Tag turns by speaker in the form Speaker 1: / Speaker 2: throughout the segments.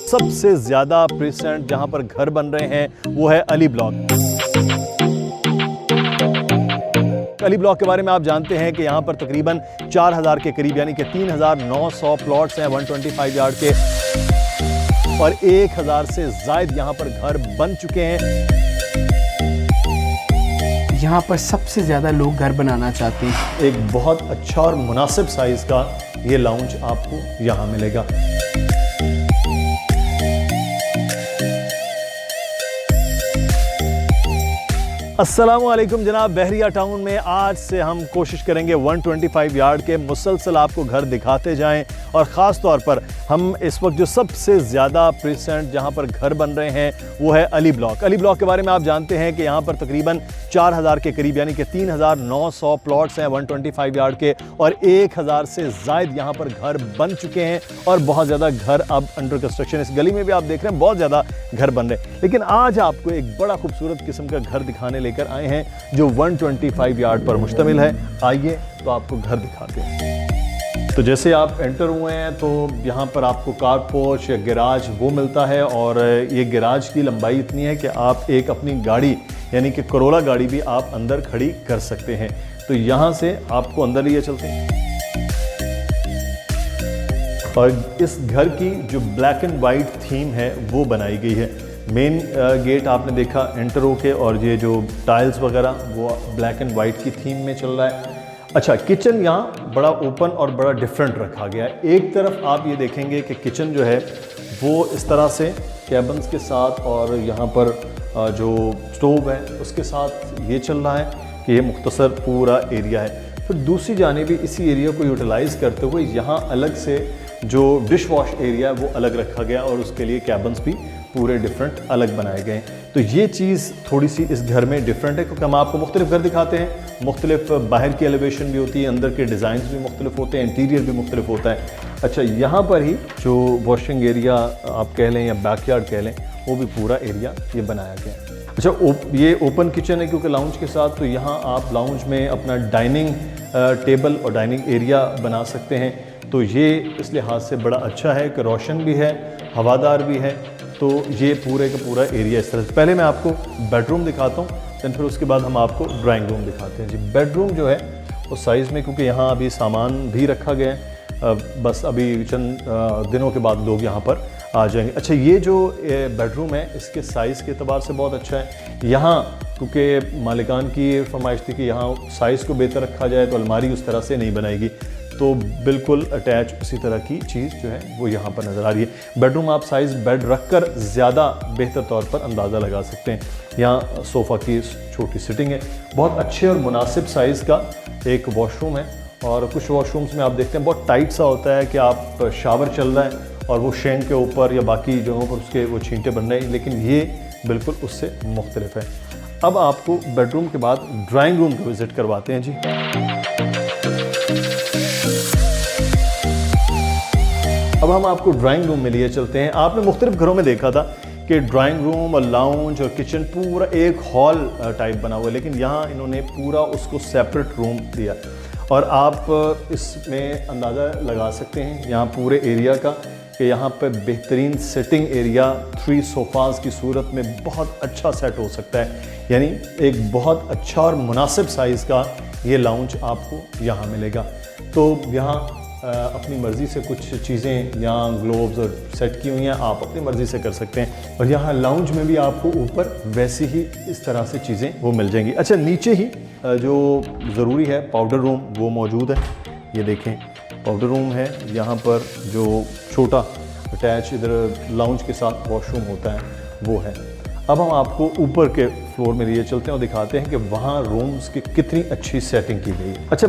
Speaker 1: सबसे ज्यादा प्रेजेंट जहां पर घर बन रहे हैं वो है अली ब्लॉक। अली ब्लॉक के बारे में आप जानते हैं कि यहाँ पर तकरीबन 4000 के करीब यानी कि 3900 प्लॉट्स हैं 125 यार्ड के और 1000 से जायद यहाँ पर घर बन चुके हैं।
Speaker 2: यहाँ पर सबसे ज़्यादा लोग घर बनाना चाहते हैं।
Speaker 1: एक बहुत अच्छा और मुनासिब साइज का ये लाउंज आपको यहाँ मिलेगा। अस्सलामुअलैकुम जनाब, बहरिया टाउन में आज से हम कोशिश करेंगे 125 यार्ड के मुसलसल आपको घर दिखाते जाएं और ख़ास तौर पर हम इस वक्त जो सबसे ज़्यादा प्रेजेंट जहां पर घर बन रहे हैं वो है अली ब्लॉक। अली ब्लॉक के बारे में आप जानते हैं कि यहां पर तकरीबन 4000 के करीब यानी कि 3900 प्लॉट्स हैं 125 यार्ड के और 1000 से जायद यहां पर घर बन चुके हैं और बहुत ज़्यादा घर अब अंडर कंस्ट्रक्शन। इस गली में भी आप देख रहे हैं बहुत ज़्यादा घर बन रहे हैं, लेकिन आज आपको एक बड़ा खूबसूरत किस्म का घर दिखाने लेकर आए हैं जो 125 यार्ड पर मुश्तमिल है। आइए तो आपको घर दिखाते हैं। तो जैसे आप एंटर हुए हैं तो यहाँ पर आपको कार पोर्च या गैराज वो मिलता है और ये गैराज की लंबाई इतनी है कि आप एक अपनी गाड़ी यानी कि करोला गाड़ी भी आप अंदर खड़ी कर सकते हैं। तो यहाँ से आपको अंदर लिए चलते हैं और इस घर की जो ब्लैक एंड वाइट थीम है वो बनाई गई है। मेन गेट आपने देखा एंटर होके और ये जो टाइल्स वगैरह वो ब्लैक एंड वाइट की थीम में चल रहा है। अच्छा, किचन यहाँ बड़ा ओपन और बड़ा डिफरेंट रखा गया है। एक तरफ आप ये देखेंगे कि किचन जो है वो इस तरह से कैबिन्स के साथ और यहाँ पर जो स्टोव है उसके साथ ये चल रहा है कि ये मुख्तसर पूरा एरिया है। फिर दूसरी जानिब भी इसी एरिया को यूटिलाइज़ करते हुए यहाँ अलग से जो डिश वॉश एरिया है वो अलग रखा गया और उसके लिए कैबिन्स भी पूरे डिफरेंट अलग बनाए गए। तो ये चीज़ थोड़ी सी इस घर में डिफरेंट है क्योंकि हम आपको मुख्तलिफ घर दिखाते हैं, मुख्तलिफ बाहर की एलिवेशन भी होती है, अंदर के डिज़ाइन भी मुख्तलिफ होते हैं, इंटीरियर भी मुख्तलिफ होता है। अच्छा, यहाँ पर ही जो वॉशिंग एरिया आप कह लें या बैकयार्ड कह लें वो भी पूरा एरिया ये बनाया गया है। अच्छा, ये ओपन किचन है क्योंकि लाउंज के साथ, तो यहाँ आप लाउंज में अपना डाइनिंग टेबल और डाइनिंग एरिया बना सकते हैं। तो ये इस लिहाज से बड़ा अच्छा है कि रोशन भी है, हवादार भी है। तो ये पूरे का पूरा एरिया इस तरह से। पहले मैं आपको बेडरूम दिखाता हूँ, दैन फिर उसके बाद हम आपको ड्राइंग रूम दिखाते हैं। जी, बेडरूम जो है वो साइज़ में, क्योंकि यहाँ अभी सामान भी रखा गया है, बस अभी चंद दिनों के बाद लोग यहाँ पर आ जाएंगे। अच्छा, ये जो बेडरूम है इसके साइज़ के अतबार से बहुत अच्छा है। यहाँ क्योंकि मालिकान की फरमाइश थी कि यहाँ साइज़ को बेहतर रखा जाए तो अलमारी उस तरह से नहीं बनाएगी, तो बिल्कुल अटैच उसी तरह की चीज़ जो है वो यहाँ पर नज़र आ रही है। बेडरूम आप साइज़ बेड रखकर ज़्यादा बेहतर तौर पर अंदाज़ा लगा सकते हैं। यहाँ सोफ़ा की छोटी सिटिंग है, बहुत अच्छे और मुनासिब साइज़ का एक वॉशरूम है। और कुछ वॉशरूम्स में आप देखते हैं बहुत टाइट सा होता है कि आप शावर चल रहा है और वो शेंग के ऊपर या बाकी जगहों पर उसके वो छींटे बन रहे हैं, लेकिन ये बिल्कुल उससे मुख्तलिफ है। अब आपको बेडरूम के बाद ड्राइंग रूम को विज़िट करवाते हैं। जी, अब हम आपको ड्राइंग रूम में लिए चलते हैं। आपने मुख्तलिफ घरों में देखा था कि ड्राइंग रूम और लाउंज और किचन पूरा एक हॉल टाइप बना हुआ है, लेकिन यहाँ इन्होंने पूरा उसको सेपरेट रूम दिया और आप इसमें अंदाज़ा लगा सकते हैं यहाँ पूरे एरिया का कि यहाँ पर बेहतरीन सिटिंग एरिया 3 सोफ़ाज़ की सूरत में बहुत अच्छा सेट हो सकता है। यानी एक बहुत अच्छा और मुनासिब साइज़ का ये लाउंज आपको यहाँ मिलेगा। तो यहाँ अपनी मर्ज़ी से कुछ चीज़ें यहाँ ग्लोव्स और सेट की हुई हैं, आप अपनी मर्ज़ी से कर सकते हैं। और यहाँ लाउंज में भी आपको ऊपर वैसी ही इस तरह से चीज़ें वो मिल जाएंगी। अच्छा, नीचे ही जो ज़रूरी है पाउडर रूम वो मौजूद है। ये देखें पाउडर रूम है, यहाँ पर जो छोटा अटैच इधर लाउंज के साथ वॉशरूम होता है वो है। अब हम आपको ऊपर के फ्लोर में लिए चलते हैं और दिखाते हैं कि वहाँ रूम्स की कितनी अच्छी सेटिंग की गई है। अच्छा,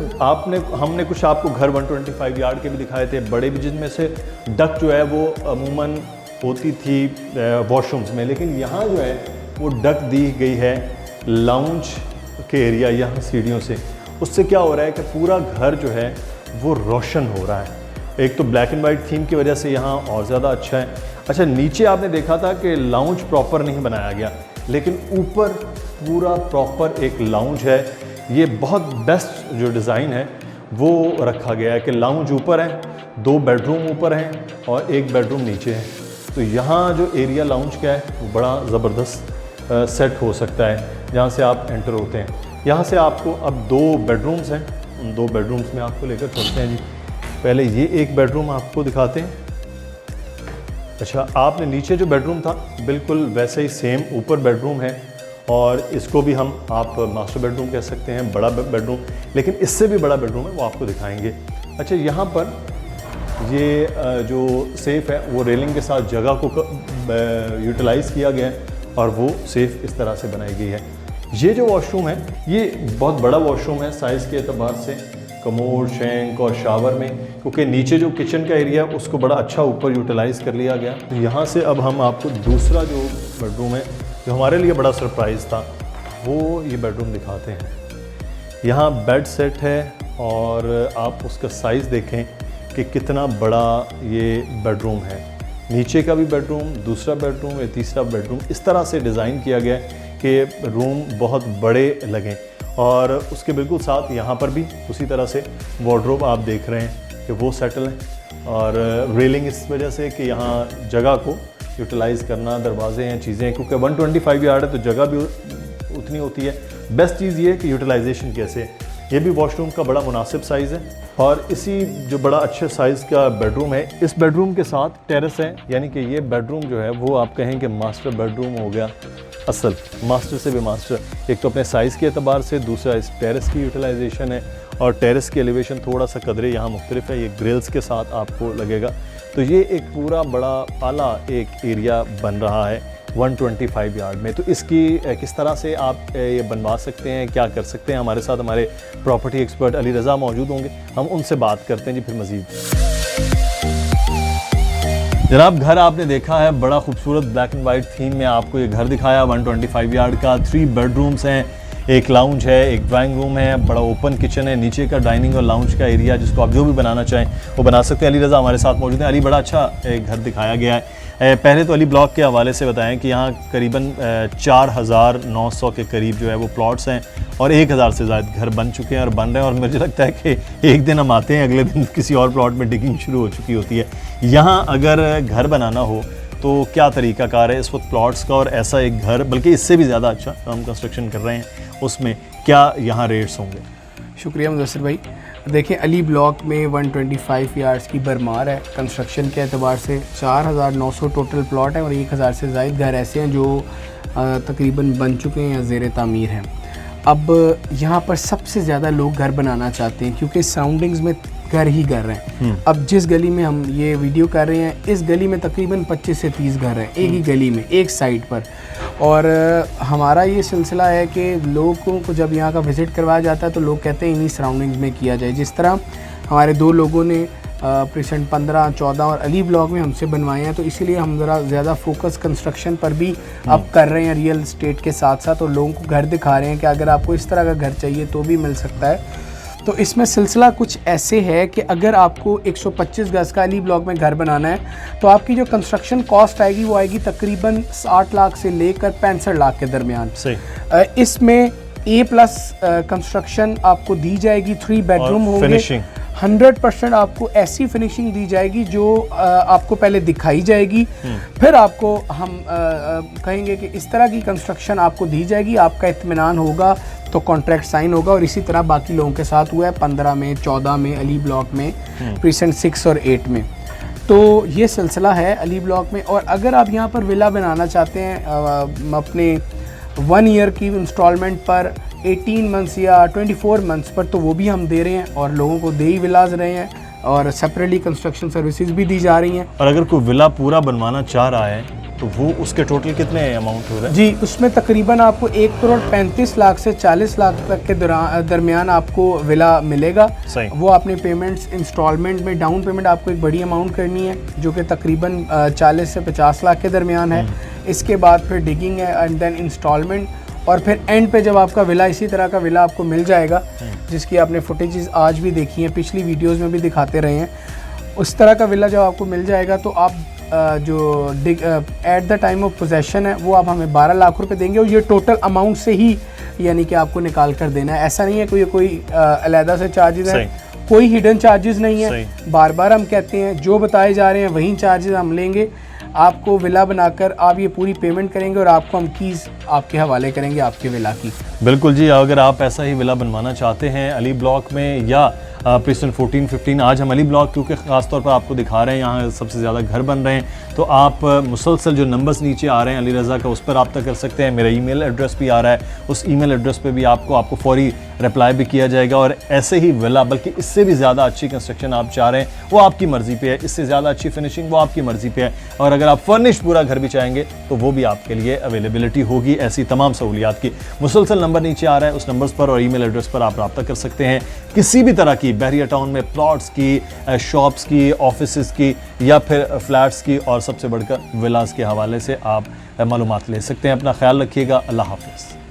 Speaker 1: हमने कुछ आपको घर 125 यार्ड के भी दिखाए थे बड़े भी, जिनमें से डक जो है वो अमूमन होती थी वॉशरूम्स में, लेकिन यहाँ जो है वो डक दी गई है लाउंज के एरिया यहाँ सीढ़ियों से। उससे क्या हो रहा है कि पूरा घर जो है वो रोशन हो रहा है। एक तो ब्लैक एंड वाइट थीम की वजह से यहाँ और ज़्यादा अच्छा है। अच्छा, नीचे आपने देखा था कि लाउंज प्रॉपर नहीं बनाया गया, लेकिन ऊपर पूरा प्रॉपर एक लाउंज है। ये बहुत बेस्ट जो डिज़ाइन है वो रखा गया है कि लाउंज ऊपर है, 2 बेडरूम ऊपर हैं और 1 बेडरूम नीचे है। तो यहाँ जो एरिया लाउंज का है वो बड़ा ज़बरदस्त सेट हो सकता है जहाँ से आप एंटर होते हैं। यहाँ से आपको अब 2 बेडरूम्स हैं, उन 2 बेडरूम्स में आपको लेकर चलते हैं जी। पहले ये एक बेडरूम आपको दिखाते हैं। अच्छा, आपने नीचे जो बेडरूम था बिल्कुल वैसे ही सेम ऊपर बेडरूम है, और इसको भी हम आप मास्टर बेडरूम कह सकते हैं, बड़ा बेडरूम, लेकिन इससे भी बड़ा बेडरूम है, वो आपको दिखाएंगे। अच्छा, यहाँ पर ये जो सेफ़ है वो रेलिंग के साथ जगह को यूटिलाइज़ किया गया है, और वो सेफ़ इस तरह से बनाई गई है। ये जो वॉशरूम है ये बहुत बड़ा वॉशरूम है साइज़ के एतबार से, कमोड, शैंक और शावर में, क्योंकि नीचे जो किचन का एरिया है उसको बड़ा अच्छा ऊपर यूटिलाइज़ कर लिया गया। तो यहाँ से अब हम आपको दूसरा जो बेडरूम है जो हमारे लिए बड़ा सरप्राइज़ था वो ये बेडरूम दिखाते हैं। यहाँ बेड सेट है और आप उसका साइज़ देखें कि कितना बड़ा ये बेडरूम है। नीचे का भी बेडरूम, दूसरा बेडरूम, या तीसरा बेडरूम, इस तरह से डिज़ाइन किया गया है कि रूम बहुत बड़े लगें। और उसके बिल्कुल साथ यहाँ पर भी उसी तरह से वार्डरोब आप देख रहे हैं कि वो सेटल है, और रेलिंग इस वजह से कि यहाँ जगह को यूटिलाइज़ करना, दरवाजे हैं, चीज़ें, क्योंकि 125 यार्ड है तो जगह भी उतनी होती है। बेस्ट चीज़ ये है कि यूटिलाइजेशन कैसे है। ये भी वॉशरूम का बड़ा मुनासिब साइज़ है, और इसी जो बड़ा अच्छे साइज़ का बेडरूम है, इस बेडरूम के साथ टेरेस है, यानी कि ये बेडरूम जो है वो आप कहें कि मास्टर बेडरूम हो गया, असल मास्टर से भी मास्टर। एक तो अपने साइज़ के एतबार से, दूसरा इस टेरेस की यूटिलाइजेशन है, और टेरेस की एलिवेशन थोड़ा सा कदरे यहाँ मुख्तलिफ है, ये ग्रिल्स के साथ आपको लगेगा। तो ये एक पूरा बड़ा आला एक एरिया बन रहा है 125 यार्ड में। तो इसकी किस तरह से आप ये बनवा सकते हैं, क्या कर सकते हैं, हमारे साथ हमारे प्रॉपर्टी एक्सपर्ट अली रज़ा मौजूद होंगे, हम उनसे बात करते हैं जी फिर मज़ीद। जनाब, घर आपने देखा है, बड़ा खूबसूरत ब्लैक एंड वाइट थीम में आपको ये घर दिखाया, 125 यार्ड का, 3 बेडरूम्स हैं, एक लाउंज है, एक ड्राइंग रूम है, बड़ा ओपन किचन है, नीचे का डाइनिंग और लाउंज का एरिया, जिसको आप जो भी बनाना चाहें वो बना सकते हैं। अली रज़ा हमारे साथ मौजूद हैं। अली, बड़ा अच्छा एक घर दिखाया गया है। पहले तो अली ब्लॉक के हवाले से बताएं कि यहाँ करीबन 4900 के करीब जो है वो प्लॉट्स हैं, और 1000 से ज़्यादा घर बन चुके हैं और बन रहे हैं, और मुझे लगता है कि एक दिन हम आते हैं, अगले दिन किसी और प्लॉट में डिगिंग शुरू हो चुकी होती है। यहाँ अगर घर बनाना हो तो क्या तरीक़ाकार है इस वक्त प्लॉट्स का, और ऐसा एक घर, बल्कि इससे भी ज़्यादा अच्छा हम कंस्ट्रक्शन कर रहे हैं, उसमें क्या यहाँ रेट्स होंगे?
Speaker 2: शुक्रिया मुदस्सिर भाई। देखिए, अली ब्लॉक में 125 यार्ड्स की भरमार है। कंस्ट्रक्शन के एतबार से 4900 टोटल प्लॉट है, और 1000 से ज़ायद घर ऐसे हैं जो तकरीबन बन चुके हैं या ज़ेर तामीर हैं। अब यहाँ पर सबसे ज़्यादा लोग घर बनाना चाहते हैं, क्योंकि सराउंडिंग्स में घर ही घर हैं। अब जिस गली में हम ये वीडियो कर रहे हैं, इस गली में तकरीबन 25 से 30 घर हैं, एक ही गली में, एक साइड पर। और हमारा ये सिलसिला है कि लोगों को जब यहाँ का विज़िट करवाया जाता है तो लोग कहते हैं इन्हीं सराउंडिंग्स में किया जाए। जिस तरह हमारे 2 लोगों ने प्रेसेंट 15, 14 और अली ब्लॉक में हमसे बनवाए हैं, तो इसीलिए हम ज़रा ज़्यादा फोकस कंस्ट्रक्शन पर भी अब कर रहे हैं रियल एस्टेट के साथ साथ, और लोगों को घर दिखा रहे हैं कि अगर आपको इस तरह का घर चाहिए तो भी मिल सकता है। तो इसमें सिलसिला कुछ ऐसे है कि अगर आपको 125 गज़ का अली ब्लॉक में घर बनाना है तो आपकी जो कंस्ट्रक्शन कॉस्ट आएगी वो आएगी तकरीबन 60 लाख से लेकर 65 लाख के दरमियान। सही। इसमें A+ कंस्ट्रक्शन आपको दी जाएगी, 3 बेडरूम होंगे, 100% आपको ऐसी फिनिशिंग दी जाएगी जो आपको पहले दिखाई जाएगी, फिर आपको हम कहेंगे कि इस तरह की कंस्ट्रक्शन आपको दी जाएगी, आपका इत्मीनान होगा तो कॉन्ट्रैक्ट साइन होगा। और इसी तरह बाकी लोगों के साथ हुआ है 15 में, 14 में, अली ब्लॉक में, प्रीसेंट 6 और 8 में। तो ये सिलसिला है अली ब्लॉक में। और अगर आप यहाँ पर विला बनाना चाहते हैं अपने 1 ईयर की इंस्टॉलमेंट पर, 18 मंथ्स या 24 मंथ्स पर, तो वो भी हम दे रहे हैं, और लोगों को दे ही विलाज रहे हैं, और सेपरेटली कंस्ट्रक्शन सर्विसेज भी दी जा रही हैं।
Speaker 1: और अगर कोई विला पूरा बनवाना चाह रहा है तो वो उसके टोटल कितने अमाउंट हो रहा है?
Speaker 2: जी, उसमें तकरीबन आपको 1,35 लाख से 40 लाख तक के दरमियान आपको विला मिलेगा।
Speaker 1: सही।
Speaker 2: वो आपने पेमेंट्स इंस्टॉलमेंट में, डाउन पेमेंट आपको एक बड़ी अमाउंट करनी है जो कि तकरीबन 40 से 50 लाख के दरमियान है। इसके बाद फिर डिगिंग है, एंड देन इंस्टॉलमेंट, और फिर एंड पे जब आपका विला, इसी तरह का विला आपको मिल जाएगा, जिसकी आपने फुटेजेस आज भी देखी हैं, पिछली वीडियोज़ में भी दिखाते रहे हैं, उस तरह का विला जब आपको मिल जाएगा तो आप जो at the time of possession है वो आप हमें 12 लाख रुपए देंगे, और ये टोटल अमाउंट से ही यानी कि आपको निकाल कर देना है। ऐसा नहीं है कोई अलहदा से चार्जेस है, कोई हिडन चार्जेस नहीं है। बार बार हम कहते हैं जो बताए जा रहे हैं वही चार्जेस हम लेंगे। आपको विला बनाकर आप ये पूरी पेमेंट करेंगे और आपको हम कीज़ आपके हवाले करेंगे आपके विला की।
Speaker 1: बिल्कुल जी, अगर आप ऐसा ही विला बनवाना चाहते हैं अली ब्लॉक में या प्रिस्टन 14-15, आज हम अली ब्लॉक क्योंकि ख़ास तौर पर आपको दिखा रहे हैं यहाँ सबसे ज़्यादा घर बन रहे हैं, तो आप मुसलसल जो नंबर्स नीचे आ रहे हैं अली रज़ा का, उस पर रब्ता कर सकते हैं। मेरा ईमेल एड्रेस भी आ रहा है, उस ईमेल एड्रेस पे भी आपको फौरी रिप्लाई भी किया जाएगा। और ऐसे ही विला, बल्कि इससे भी ज़्यादा अच्छी कंस्ट्रक्शन आप चाह रहे हैं वो आपकी मर्ज़ी पे है, इससे ज़्यादा अच्छी फिनिशिंग वो आपकी मर्ज़ी पे है। और अगर आप फर्निश्ड पूरा घर भी चाहेंगे तो वो भी आपके लिए अवेलेबिलिटी होगी, ऐसी तमाम सहूलियात की। मुसलसल नंबर नीचे आ रहा है, उस नंबर्स पर और ईमेल एड्रेस पर आप रब्ता कर सकते हैं। किसी भी तरह की बहरिया टाउन में प्लॉट्स की, शॉप्स की, ऑफिसेज़ की या फिर फ्लैट्स की और सबसे बढ़कर विलास के हवाले से आप मालूमात ले सकते हैं। अपना ख्याल रखिएगा। अल्लाह हाफ़िज़।